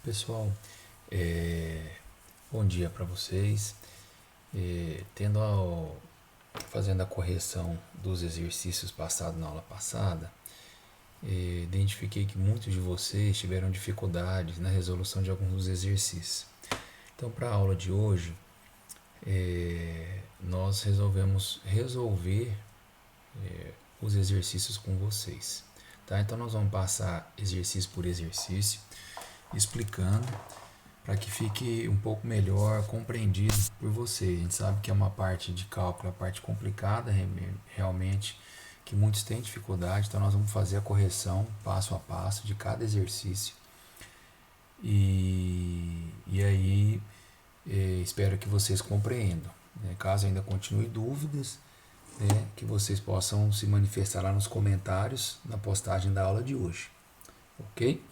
Pessoal, é, bom dia para vocês. Fazendo a correção dos exercícios passados na aula passada, identifiquei que muitos de vocês tiveram dificuldades na resolução de alguns dos exercícios. Então, para a aula de hoje, nós resolvemos resolver os exercícios com vocês. Tá? Então, nós vamos passar exercício por exercício, explicando para que fique um pouco melhor compreendido por você. A gente sabe que é uma parte de cálculo, a parte complicada realmente, que muitos têm dificuldade, então nós vamos fazer a correção passo a passo de cada exercício. E aí espero que vocês compreendam. Né? Caso ainda continue dúvidas, né, que vocês possam se manifestar lá nos comentários na postagem da aula de hoje. Ok?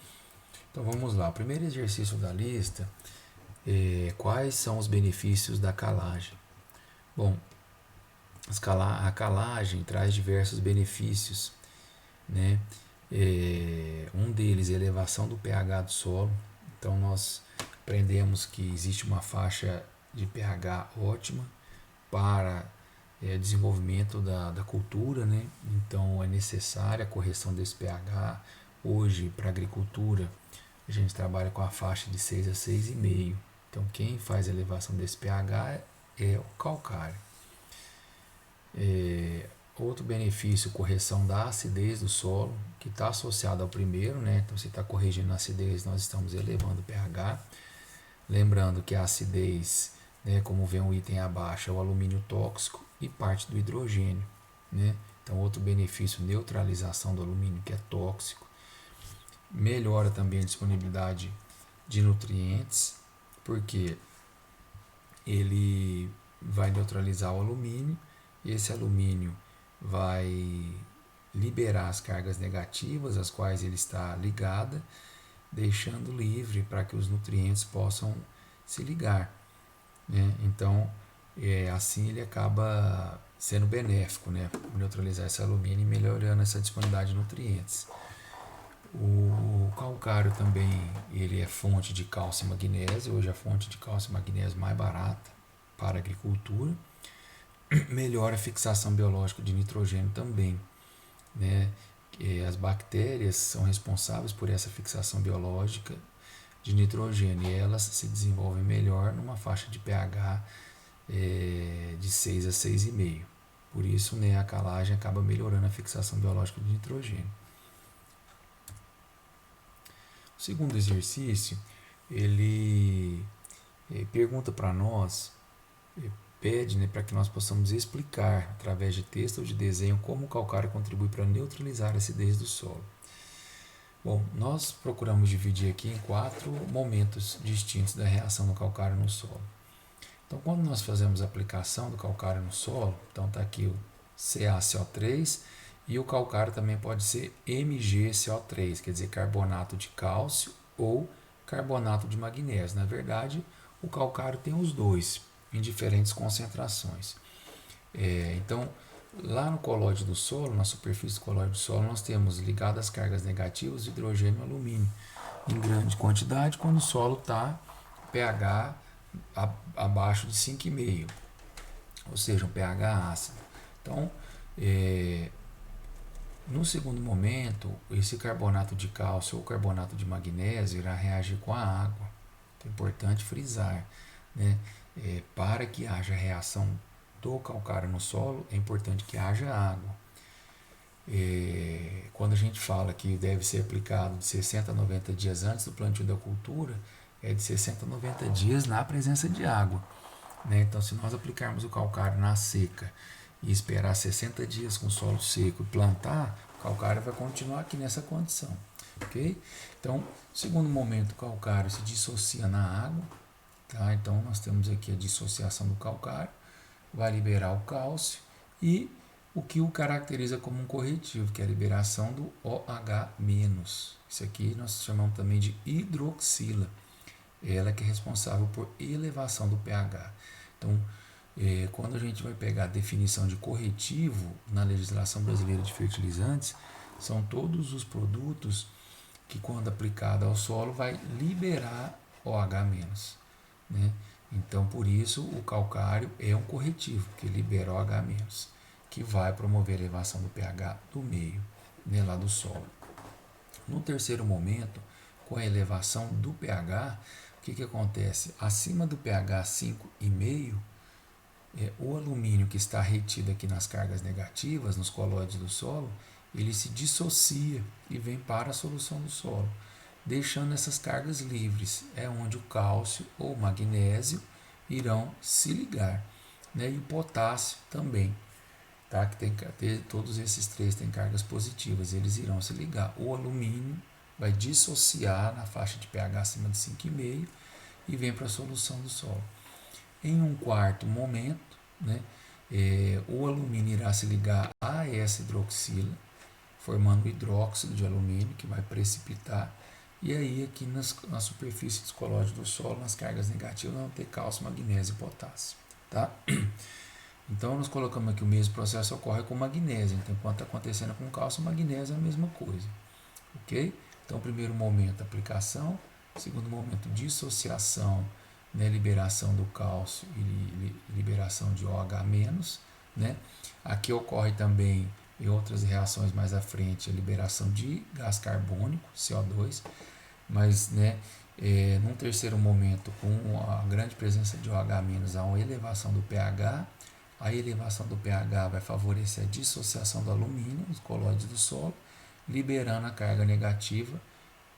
Então vamos lá. O primeiro exercício da lista é quais são os benefícios da calagem. Bom, a calagem traz diversos benefícios, né? Um deles é a elevação do pH do solo. Então nós aprendemos que existe uma faixa de pH ótima para desenvolvimento da cultura, né? Então é necessária a correção desse pH. Hoje, para a agricultura, a gente trabalha com a faixa de 6 a 6,5. Então, quem faz a elevação desse pH é o calcário. Outro benefício, correção da acidez do solo, que está associado ao primeiro, né? Então, você está corrigindo a acidez, nós estamos elevando o pH. Lembrando que a acidez, né, como vem um item abaixo, é o alumínio tóxico e parte do hidrogênio, né? Então, outro benefício, neutralização do alumínio, que é tóxico. Melhora também a disponibilidade de nutrientes, porque ele vai neutralizar o alumínio e esse alumínio vai liberar as cargas negativas, às quais ele está ligada, deixando livre para que os nutrientes possam se ligar. Né? Então, assim ele acaba sendo benéfico, né? Neutralizar esse alumínio e melhorando essa disponibilidade de nutrientes. O calcário também ele é fonte de cálcio e magnésio. Hoje a fonte de cálcio e magnésio mais barata para a agricultura. Melhora a fixação biológica de nitrogênio também. Né? As bactérias são responsáveis por essa fixação biológica de nitrogênio e elas se desenvolvem melhor numa faixa de pH de 6 a 6,5. Por isso, né, a calagem acaba melhorando a fixação biológica de nitrogênio. O segundo exercício, ele pergunta para nós, pede, né, para que nós possamos explicar, através de texto ou de desenho, como o calcário contribui para neutralizar a acidez do solo. Bom, nós procuramos dividir aqui em 4 momentos distintos da reação do calcário no solo. Então, quando nós fazemos a aplicação do calcário no solo, então está aqui o CaCO3, e o calcário também pode ser MgCO3, quer dizer, carbonato de cálcio ou carbonato de magnésio. Na verdade, o calcário tem os dois, em diferentes concentrações. Então, lá no colóide do solo, na superfície do colóide do solo, nós temos ligado as cargas negativas, hidrogênio e alumínio, em grande quantidade, quando o solo está pH abaixo de 5,5, ou seja, um pH ácido. Então, no segundo momento, esse carbonato de cálcio ou carbonato de magnésio irá reagir com a água. Então, é importante frisar, né? Para que haja reação do calcário no solo, é importante que haja água. Quando a gente fala que deve ser aplicado de 60 a 90 dias antes do plantio da cultura, é de 60 a 90 dias na presença de água. Né? Então, se nós aplicarmos o calcário na seca e esperar 60 dias com o solo seco e plantar, o calcário vai continuar aqui nessa condição. Okay? Então, segundo momento, o calcário se dissocia na água. Tá? Então, nós temos aqui a dissociação do calcário, vai liberar o cálcio e o que o caracteriza como um corretivo, que é a liberação do OH-. Isso aqui nós chamamos também de hidroxila. Ela que é responsável por elevação do pH. Então, quando a gente vai pegar a definição de corretivo na legislação brasileira de fertilizantes, são todos os produtos que quando aplicada ao solo vai liberar OH-, né? Então, por isso, o calcário é um corretivo, que libera OH-, que vai promover a elevação do pH do meio, né, lá do solo. No terceiro momento, com a elevação do pH, o que acontece? Acima do pH 5,5, o alumínio que está retido aqui nas cargas negativas, nos colóides do solo, ele se dissocia e vem para a solução do solo, deixando essas cargas livres. É onde o cálcio ou o magnésio irão se ligar, né? E o potássio também, tá? Que tem todos esses três têm cargas positivas, eles irão se ligar. O alumínio vai dissociar na faixa de pH acima de 5,5 e vem para a solução do solo. Em um quarto momento, né, o alumínio irá se ligar a essa hidroxila, formando o hidróxido de alumínio, que vai precipitar. E aí, aqui na superfície dos colóides do solo, nas cargas negativas, vão ter cálcio, magnésio e potássio. Tá? Então, nós colocamos aqui o mesmo processo ocorre com magnésio. Então, enquanto está acontecendo com cálcio, magnésio é a mesma coisa. Ok? Então, primeiro momento, aplicação. Segundo momento, dissociação, né, liberação do cálcio e liberação de OH-, né? Aqui ocorre também, em outras reações mais à frente, a liberação de gás carbônico, CO2, mas, né, num terceiro momento, com a grande presença de OH-, há uma elevação do pH. A elevação do pH vai favorecer a dissociação do alumínio nos colóides do solo, liberando a carga negativa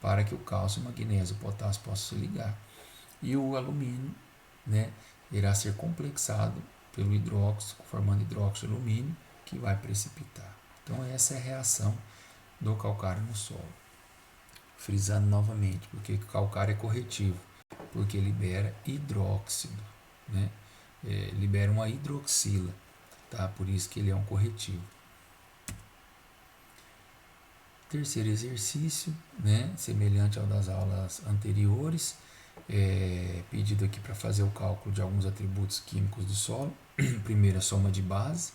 para que o cálcio, o magnésio e o potássio possam se ligar. E o alumínio, né, irá ser complexado pelo hidróxido, formando hidróxido de alumínio, que vai precipitar. Então, essa é a reação do calcário no solo. Frisando novamente, porque o calcário é corretivo, porque libera hidróxido, né? Libera uma hidroxila, tá? Por isso que ele é um corretivo. Terceiro exercício, né? Semelhante ao das aulas anteriores, pedido aqui para fazer o cálculo de alguns atributos químicos do solo. Primeiro, a soma de base.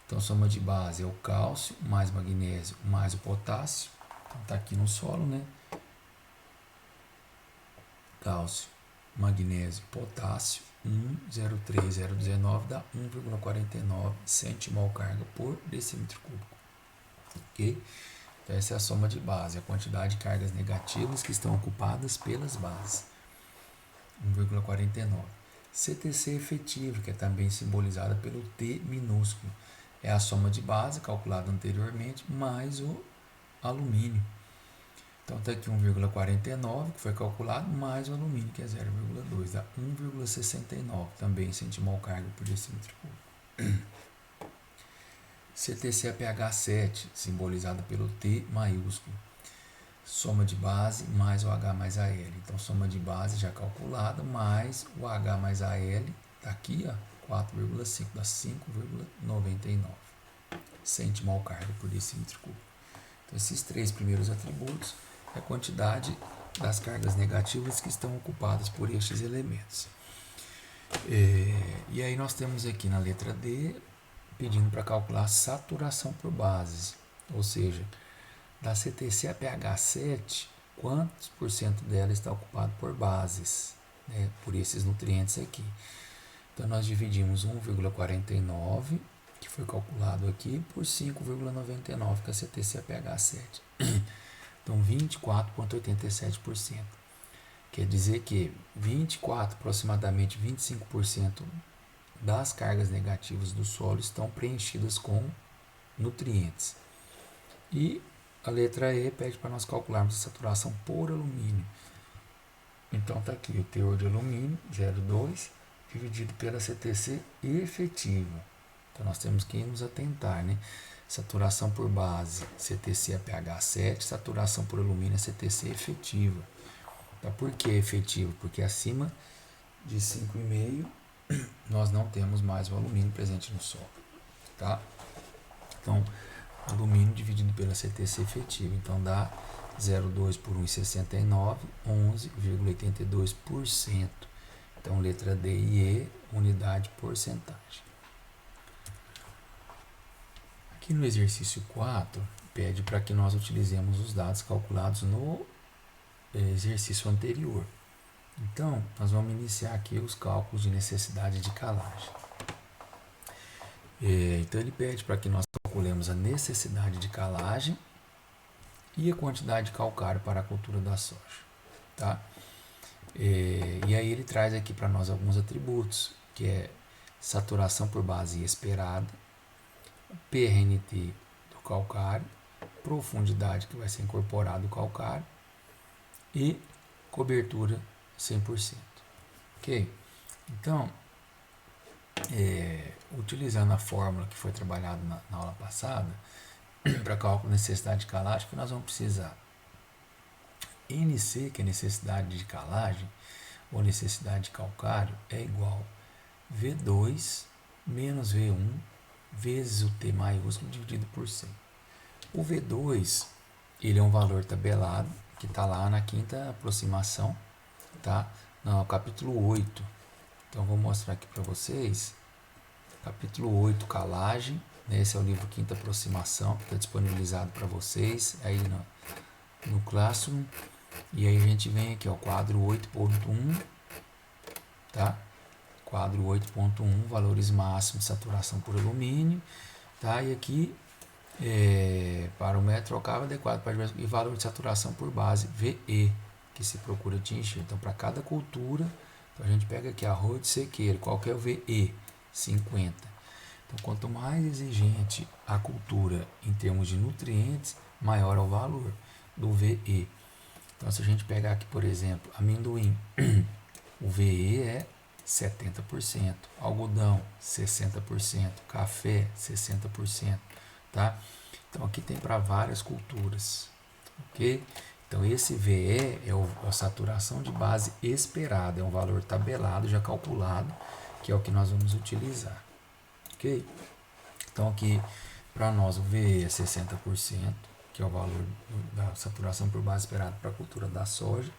Então, a soma de base é o cálcio mais magnésio mais o potássio. Então, está aqui no solo, né? Cálcio, magnésio, potássio, 1,03019 dá 1,49 centimol carga por decímetro cúbico. Ok? Então, essa é a soma de base, a quantidade de cargas negativas que estão ocupadas pelas bases. 1,49. CTC efetivo, que é também simbolizada pelo T minúsculo, é a soma de base calculada anteriormente mais o alumínio. Então está aqui 1,49 que foi calculado mais o alumínio, que é 0,2, dá 1,69 também centimol carga por decímetro cúbico. CTC é pH 7, simbolizada pelo T maiúsculo. Soma de base mais o H mais AL. Então, soma de base já calculada, mais o H mais AL, está aqui, 4,5, dá 5,99 centimol carga por decímetro cúbico. Então, esses três primeiros atributos é a quantidade das cargas negativas que estão ocupadas por estes elementos. E aí nós temos aqui na letra D, pedindo para calcular a saturação por bases, ou seja, da CTC a pH 7, quantos por cento dela está ocupado por bases, né, por esses nutrientes aqui. Então, nós dividimos 1,49, que foi calculado aqui, por 5,99, que é a CTC a pH 7. Então, 24,87%. Quer dizer que 24, aproximadamente 25% das cargas negativas do solo estão preenchidas com nutrientes. E a letra E pede para nós calcularmos a saturação por alumínio. Então está aqui o teor de alumínio, 0,2, dividido pela CTC efetiva. Então nós temos que nos atentar, né? Saturação por base, CTC é pH 7, saturação por alumínio é CTC efetiva. Então, por que efetivo? Porque acima de 5,5 nós não temos mais o alumínio presente no solo, tá? Então, alumínio dividido pela CTC efetiva, então dá 0,2 por 1,69, 11,82%. Então, letra D e E, unidade porcentagem. Aqui no exercício 4, pede para que nós utilizemos os dados calculados no exercício anterior. Então, nós vamos iniciar aqui os cálculos de necessidade de calagem. Então, ele pede para que nós calculemos a necessidade de calagem e a quantidade de calcário para a cultura da soja. Tá? E aí ele traz aqui para nós alguns atributos, que é saturação por base esperada, PRNT do calcário, profundidade que vai ser incorporado o calcário e cobertura 100%. Ok? Então, utilizando a fórmula que foi trabalhada na aula passada, para cálculo de necessidade de calagem, que nós vamos precisar NC, que é necessidade de calagem, ou necessidade de calcário, é igual V2 menos V1 vezes o T maiúsculo dividido por 100. O V2, ele é um valor tabelado, que está lá na quinta aproximação, tá? No capítulo 8. Então, vou mostrar aqui para vocês. Capítulo 8, calagem. Esse é o livro Quinta Aproximação, que está disponibilizado para vocês aí no Classroom. E aí a gente vem aqui, ó, quadro 8.1, tá? Quadro 8.1, valores máximos de saturação por alumínio, tá? E aqui, para o metro alcavo adequado para e valor de saturação por base, VE, que se procura atingir. Então, para cada cultura, então a gente pega aqui arroz de sequeiro, qual que é o VE? 50. Então, quanto mais exigente a cultura em termos de nutrientes, maior é o valor do VE. Então, se a gente pegar aqui, por exemplo, amendoim, o VE é 70%, algodão 60%, café 60%, tá? Então, aqui tem para várias culturas, ok? Então, esse VE é a saturação de base esperada, é um valor tabelado, já calculado, que é o que nós vamos utilizar, ok? Então, aqui, para nós, o VE é 60%, que é o valor da saturação por base esperada para a cultura da soja,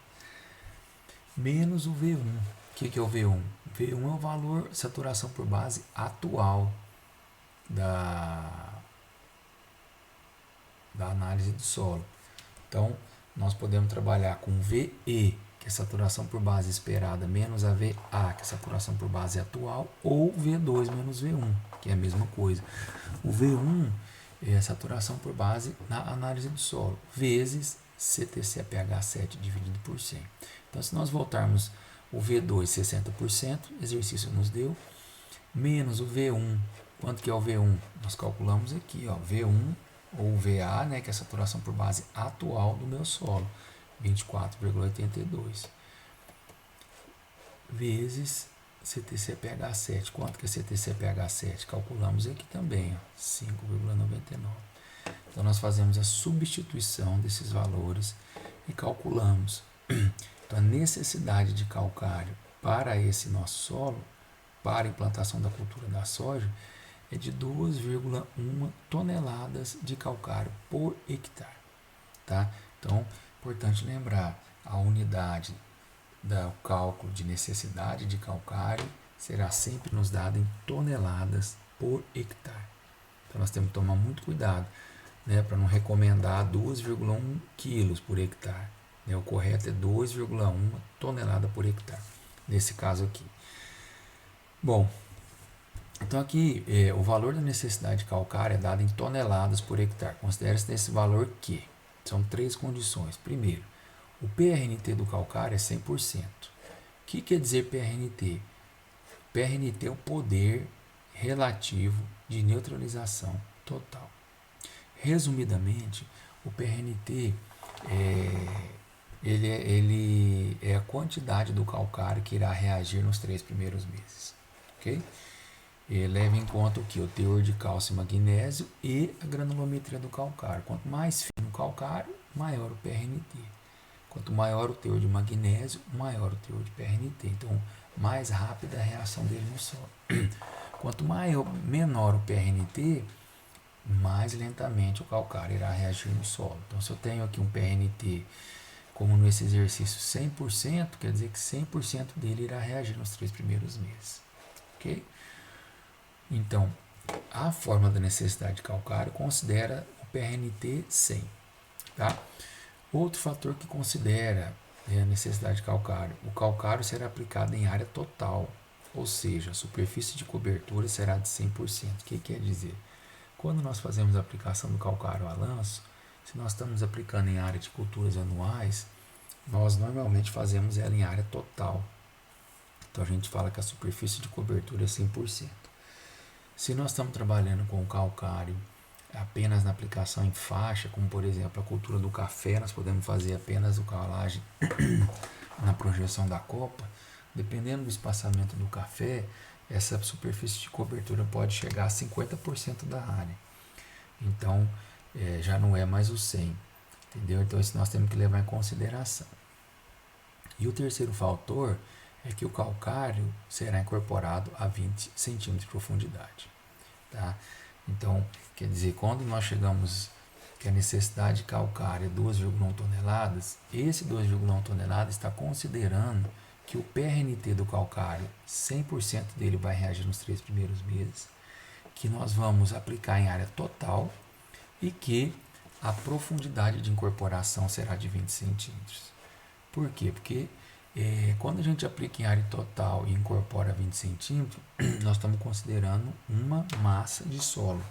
menos o V1. O que é o V1? V1 é o valor de saturação por base atual da análise do solo. Então, nós podemos trabalhar com VE, que é saturação por base esperada, menos a VA, que é saturação por base atual, ou V2 menos V1, que é a mesma coisa. O V1 é a saturação por base na análise do solo, vezes CTC/pH7 dividido por 100. Então, se nós voltarmos o V2 60%, exercício nos deu, menos o V1. Quanto que é o V1? Nós calculamos aqui, ó, V1 ou VA, né, que é a saturação por base atual do meu solo, 24,82, vezes CTC/pH7. Quanto que é CTC/pH7? Calculamos aqui também, 5,99. Então, nós fazemos a substituição desses valores e calculamos. Então, a necessidade de calcário para esse nosso solo, para a implantação da cultura da soja, é de 2,1 toneladas de calcário por hectare. Tá? Então, importante lembrar, a unidade do cálculo de necessidade de calcário será sempre nos dada em toneladas por hectare. Então, nós temos que tomar muito cuidado, né, para não recomendar 2,1 quilos por hectare. Né? O correto é 2,1 tonelada por hectare, nesse caso aqui. Bom, então aqui o valor da necessidade de calcário é dado em toneladas por hectare. Considere-se nesse valor que são 3 condições. Primeiro, o PRNT do calcário é 100%. O que quer dizer PRNT? PRNT é o poder relativo de neutralização total. Resumidamente, o PRNT ele é a quantidade do calcário que irá reagir nos 3 primeiros meses. Ok? Leva em conta o que? O teor de cálcio e magnésio e a granulometria do calcário. Quanto mais fino o calcário, maior o PRNT. Quanto maior o teor de magnésio, maior o teor de PRNT. Então, mais rápida a reação dele no solo. Quanto menor o PRNT, mais lentamente o calcário irá reagir no solo. Então, se eu tenho aqui um PRNT, como nesse exercício 100%, quer dizer que 100% dele irá reagir nos 3 primeiros meses. Ok? Então, a fórmula da necessidade de calcário considera o PRNT 100. Tá? Outro fator que considera a necessidade de calcário. O calcário será aplicado em área total, ou seja, a superfície de cobertura será de 100%. O que quer dizer? Quando nós fazemos a aplicação do calcário a lanço, se nós estamos aplicando em área de culturas anuais, nós normalmente fazemos ela em área total. Então a gente fala que a superfície de cobertura é 100%. Se nós estamos trabalhando com o calcário apenas na aplicação em faixa, como por exemplo a cultura do café, nós podemos fazer apenas o calagem na projeção da copa, dependendo do espaçamento do café, essa superfície de cobertura pode chegar a 50% da área. Então, já não é mais o 100, entendeu? Então, isso nós temos que levar em consideração. E o terceiro fator é que o calcário será incorporado a 20 centímetros de profundidade. Tá? Então, quer dizer, quando nós chegamos que a necessidade de calcário é 2,1 toneladas, esse 2,1 toneladas está considerando que o PRNT do calcário, 100% dele vai reagir nos 3 primeiros meses, que nós vamos aplicar em área total e que a profundidade de incorporação será de 20 centímetros. Por quê? Porque quando a gente aplica em área total e incorpora 20 centímetros, nós estamos considerando uma massa de solo.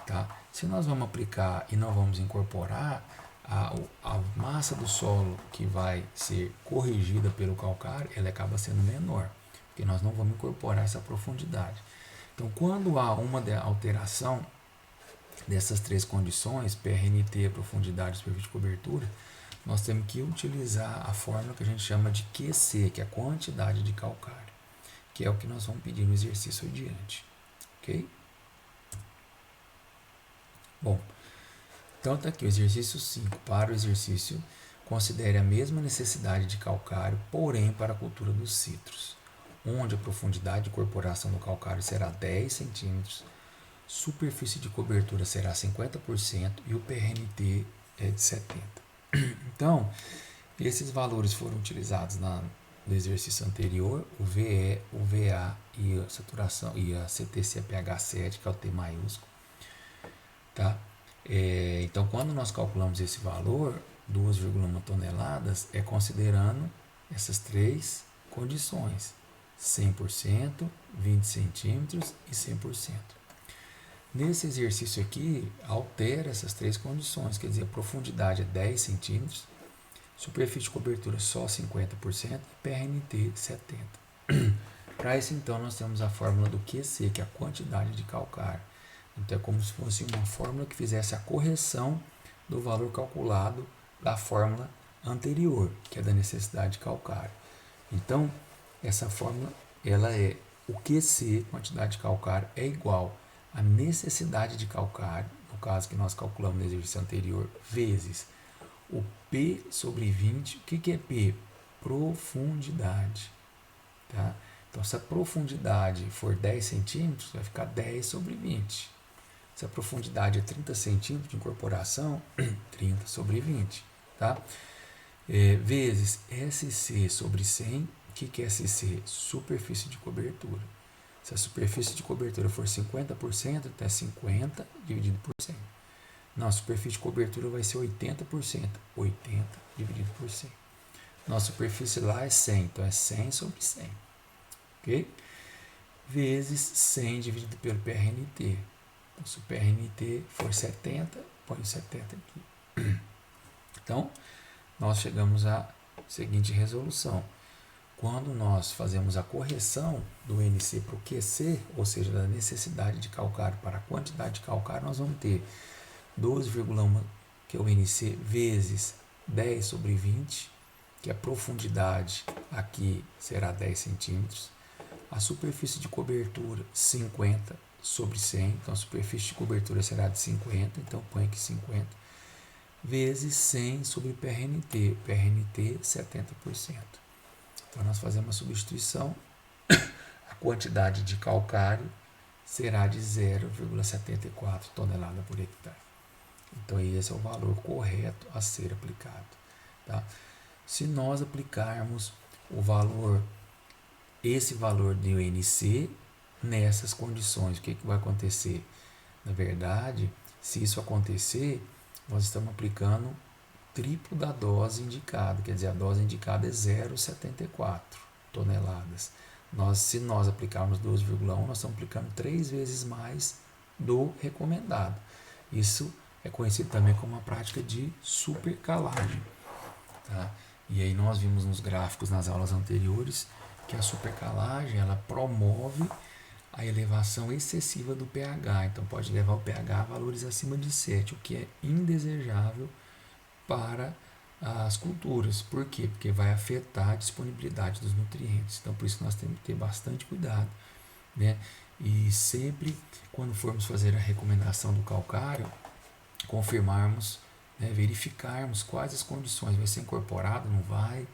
Tá? Se nós vamos aplicar e não vamos incorporar, a massa do solo que vai ser corrigida pelo calcário, ela acaba sendo menor, porque nós não vamos incorporar essa profundidade. Então, quando há uma alteração dessas três condições, PRNT, profundidade e superfície de cobertura, nós temos que utilizar a fórmula que a gente chama de QC, que é a quantidade de calcário, que é o que nós vamos pedir no exercício adiante. Ok? Bom, então está aqui o exercício 5. Para o exercício, considere a mesma necessidade de calcário, porém para a cultura dos citros, onde a profundidade de incorporação do calcário será 10 centímetros, superfície de cobertura será 50% e o PRNT é de 70%. Então, esses valores foram utilizados no exercício anterior, o VE, o VA e a saturação e a CTC-pH7, que é o T maiúsculo. Tá? Então, quando nós calculamos esse valor, 2,1 toneladas, é considerando essas três condições, 100%, 20 centímetros e 100%. Nesse exercício aqui, altera essas três condições, quer dizer, a profundidade é 10 centímetros, superfície de cobertura só 50% e PRNT 70%. Para isso, então, nós temos a fórmula do QC, que é a quantidade de calcário. Então, é como se fosse uma fórmula que fizesse a correção do valor calculado da fórmula anterior, que é da necessidade de calcário. Então, essa fórmula, ela é o QC, quantidade de calcário, é igual a necessidade de calcário, no caso que nós calculamos no exercício anterior, vezes o P sobre 20. O que é P? Profundidade. Tá? Então, se a profundidade for 10 centímetros, vai ficar 10 sobre 20. Se a profundidade é 30 centímetros de incorporação, 30 sobre 20. Tá? Vezes SC sobre 100. O que é SC? Superfície de cobertura. Se a superfície de cobertura for 50%, então é 50 dividido por 100. Não, a superfície de cobertura vai ser 80%. 80 dividido por 100. Nossa superfície lá é 100, então é 100 sobre 100. Ok? Vezes 100 dividido pelo PRNT. Então, se o PRNT for 70, põe o 70 aqui. Então, nós chegamos à seguinte resolução. Quando nós fazemos a correção do NC para o QC, ou seja, da necessidade de calcário para a quantidade de calcário, nós vamos ter 12,1, que é o NC, vezes 10 sobre 20, que a profundidade aqui será 10 centímetros. A superfície de cobertura, 50 sobre 100, então a superfície de cobertura será de 50, então põe aqui 50, vezes 100 sobre PRNT, PRNT 70%. Então, nós fazemos a substituição, a quantidade de calcário será de 0,74 tonelada por hectare. Então, esse é o valor correto a ser aplicado. Tá? Se nós aplicarmos esse valor de UNC nessas condições, o que vai acontecer? Na verdade, Se isso acontecer, nós estamos aplicando triplo da dose indicada, quer dizer, a dose indicada é 0,74 toneladas. Se nós aplicarmos 12,1, nós estamos aplicando 3 vezes mais do recomendado. Isso é conhecido também como uma prática de supercalagem. Tá? E aí nós vimos nos gráficos nas aulas anteriores que a supercalagem ela promove a elevação excessiva do pH, então pode levar o pH a valores acima de 7, o que é indesejável para as culturas. Por quê? Porque vai afetar a disponibilidade dos nutrientes. Então por isso nós temos que ter bastante cuidado, né? E sempre quando formos fazer a recomendação do calcário, confirmarmos, né, verificarmos quais as condições, vai ser incorporado, não vai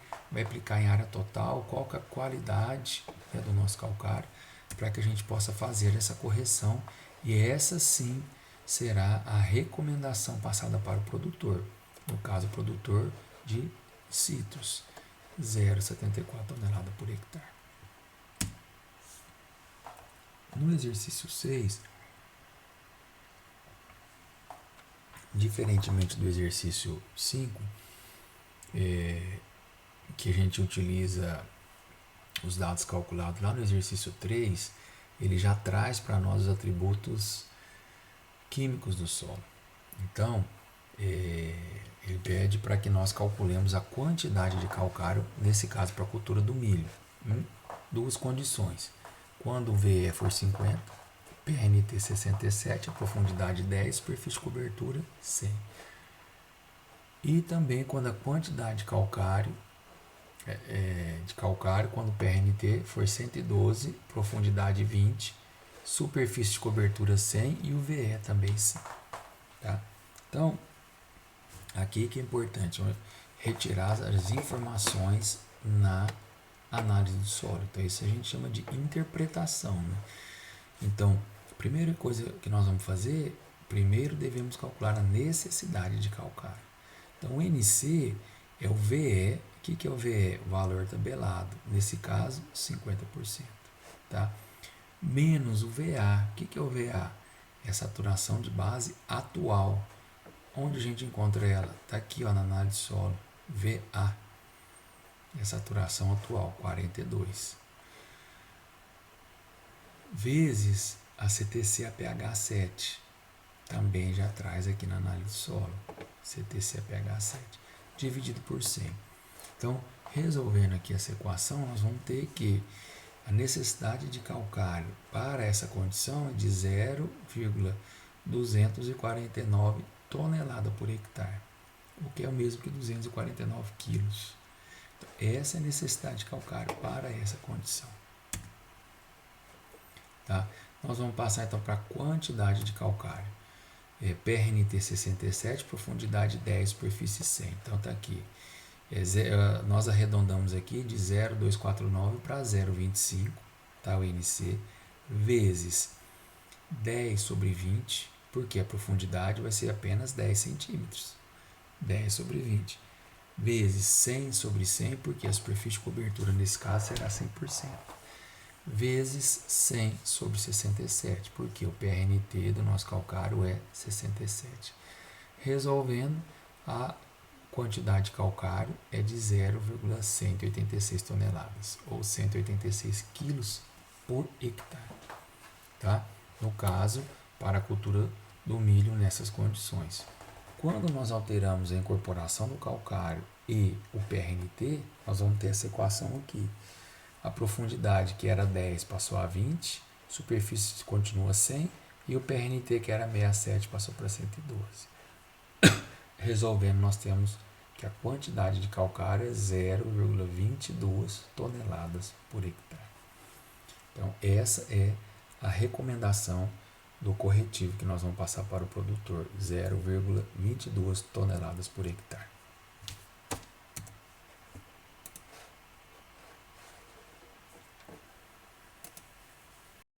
aplicar em área total, qual que é a qualidade, né, do nosso calcário, para que a gente possa fazer essa correção, e essa sim será a recomendação passada para o produtor, no caso o produtor de citros, 0,74 tonelada por hectare. No exercício 6, diferentemente do exercício 5, que a gente utiliza os dados calculados lá no exercício 3, ele já traz para nós os atributos químicos do solo. Então, ele pede para que nós calculemos a quantidade de calcário, nesse caso para a cultura do milho. Duas condições. Quando o VE for 50, PNT 67, a profundidade 10, superfície de cobertura 100. E também quando a quantidade de calcário, quando o PRNT for 112, profundidade 20, superfície de cobertura 100 e o VE também 100. Tá? Então, aqui que é importante retirar as informações na análise do solo. Então, isso a gente chama de interpretação, né? Então, a primeira coisa que nós vamos fazer, primeiro devemos calcular a necessidade de calcário. Então, o NC é o VE. O que é o VE? O valor tabelado. Nesse caso, 50%. Tá? Menos o VA. O que é o VA? É a saturação de base atual. Onde a gente encontra ela? Está aqui, ó, na análise de solo. VA. É a saturação atual, 42. Vezes a CTC a pH 7. Também já traz aqui na análise de solo. CTC a pH 7. Dividido por 100. Então, resolvendo aqui essa equação, nós vamos ter que a necessidade de calcário para essa condição é de 0,249 tonelada por hectare, o que é o mesmo que 249 quilos. Então, essa é a necessidade de calcário para essa condição. Tá? Nós vamos passar então para a quantidade de calcário. PRNT 67, profundidade 10, superfície 100. Então está aqui. Nós arredondamos aqui de 0,249 para 0,25, tá? O NC, vezes 10 sobre 20, porque a profundidade vai ser apenas 10 centímetros. 10 sobre 20. Vezes 100 sobre 100, porque a superfície de cobertura nesse caso será 100%. Vezes 100 sobre 67, porque o PRNT do nosso calcário é 67. Resolvendo, a quantidade de calcário é de 0,186 toneladas, ou 186 quilos por hectare. Tá? No caso, para a cultura do milho nessas condições. Quando nós alteramos a incorporação do calcário e o PRNT, nós vamos ter essa equação aqui. A profundidade, que era 10, passou a 20, superfície continua 100, e o PRNT, que era 67, passou para 112. Resolvendo, nós temos que a quantidade de calcário é 0,22 toneladas por hectare. Então, essa é a recomendação do corretivo que nós vamos passar para o produtor, 0,22 toneladas por hectare.